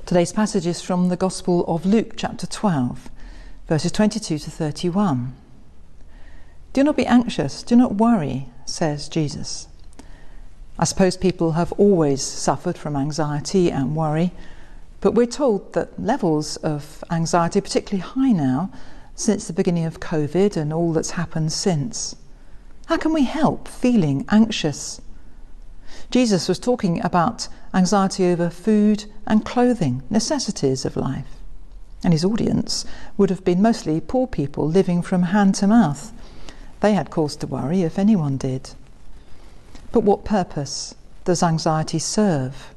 Today's passage is from the Gospel of Luke, chapter 12, verses 22 to 31. Do not be anxious, do not worry, says Jesus. I suppose people have always suffered from anxiety and worry, but we're told that levels of anxiety are particularly high now since the beginning of COVID and all that's happened since. How can we help feeling anxious? Jesus was talking about anxiety over food and clothing, necessities of life. And his audience would have been mostly poor people living from hand to mouth. They had cause to worry if anyone did. But what purpose does anxiety serve?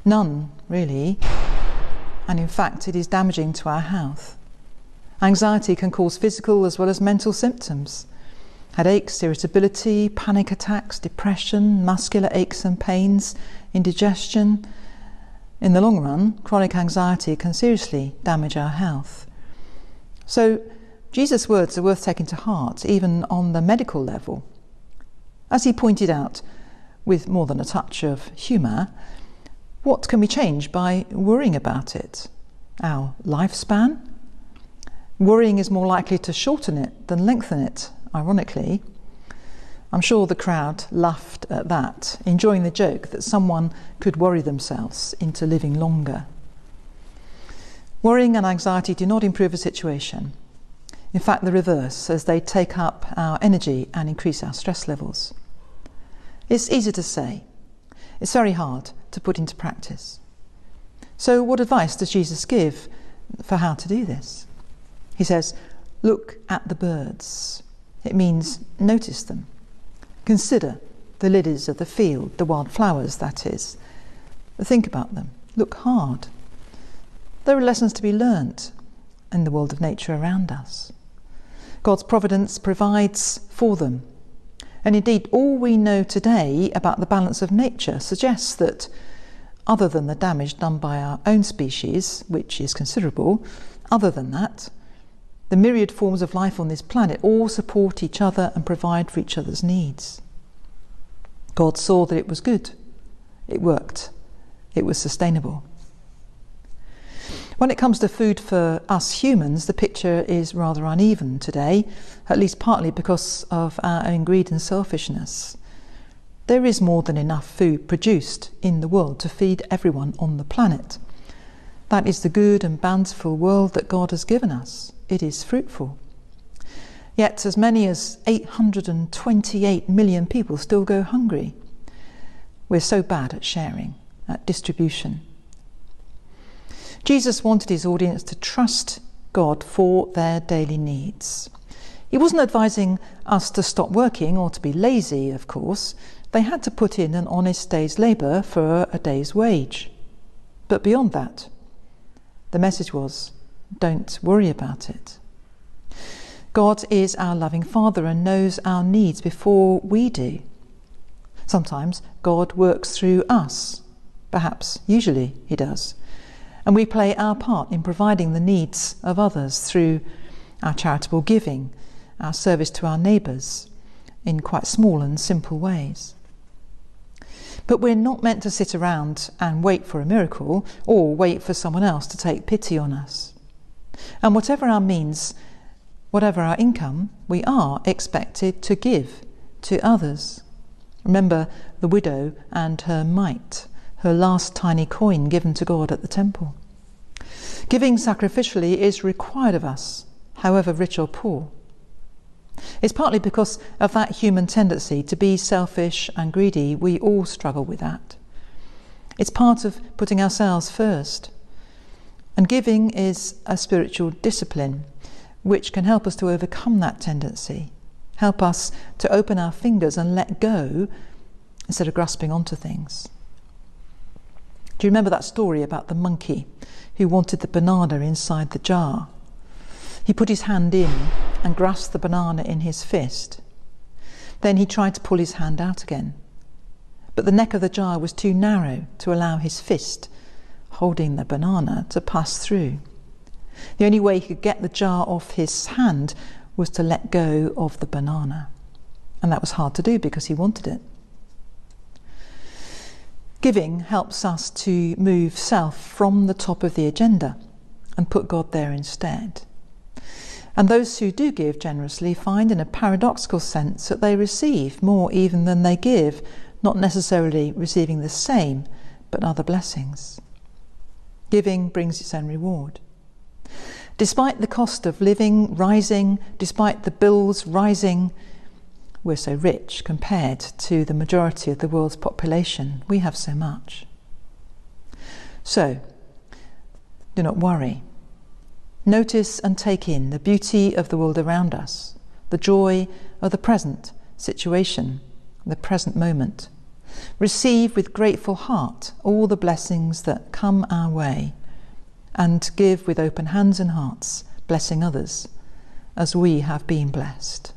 None, really. And in fact, it is damaging to our health. Anxiety can cause physical as well as mental symptoms. Headaches, irritability, panic attacks, depression, muscular aches and pains, indigestion. In the long run, chronic anxiety can seriously damage our health. So, Jesus' words are worth taking to heart, even on the medical level. As he pointed out, with more than a touch of humour, what can we change by worrying about it? Our lifespan? Worrying is more likely to shorten it than lengthen it, ironically. I'm sure the crowd laughed at that, enjoying the joke that someone could worry themselves into living longer. Worrying and anxiety do not improve a situation. In fact, the reverse, as they take up our energy and increase our stress levels. It's easy to say. It's very hard to put into practice. So what advice does Jesus give for how to do this? He says, look at the birds. It means notice them. Consider the lilies of the field, the wild flowers, that is. Think about them. Look hard. There are lessons to be learnt in the world of nature around us. God's providence provides for them. And indeed, all we know today about the balance of nature suggests that, other than the damage done by our own species, which is considerable, other than that, the myriad forms of life on this planet all support each other and provide for each other's needs. God saw that it was good. It worked. It was sustainable. When it comes to food for us humans, the picture is rather uneven today, at least partly because of our own greed and selfishness. There is more than enough food produced in the world to feed everyone on the planet. That is the good and bountiful world that God has given us. It is fruitful. Yet as many as 828 million people still go hungry. We're so bad at sharing, at distribution. Jesus wanted his audience to trust God for their daily needs. He wasn't advising us to stop working or to be lazy, of course. They had to put in an honest day's labour for a day's wage. But beyond that, the message was, don't worry about it. God is our loving Father and knows our needs before we do. Sometimes God works through us. Perhaps, usually, he does. And we play our part in providing the needs of others through our charitable giving, our service to our neighbours, in quite small and simple ways. But we're not meant to sit around and wait for a miracle or wait for someone else to take pity on us. And whatever our means, whatever our income, we are expected to give to others. Remember the widow and her mite, her last tiny coin given to God at the temple. Giving sacrificially is required of us, however rich or poor. It's partly because of that human tendency to be selfish and greedy. We all struggle with that. It's part of putting ourselves first. And giving is a spiritual discipline which can help us to overcome that tendency, help us to open our fingers and let go instead of grasping onto things. Do you remember that story about the monkey who wanted the banana inside the jar? He put his hand in and grasped the banana in his fist. Then he tried to pull his hand out again. But the neck of the jar was too narrow to allow his fist, holding the banana, to pass through. The only way he could get the jar off his hand was to let go of the banana. And that was hard to do because he wanted it. Giving helps us to move self from the top of the agenda and put God there instead. And those who do give generously find in a paradoxical sense that they receive more even than they give, not necessarily receiving the same, but other blessings. Giving brings its own reward. Despite the cost of living rising, despite the bills rising, we're so rich compared to the majority of the world's population. We have so much. So, do not worry. Notice and take in the beauty of the world around us, the joy of the present situation, the present moment. Receive with grateful heart all the blessings that come our way, and give with open hands and hearts, blessing others, as we have been blessed.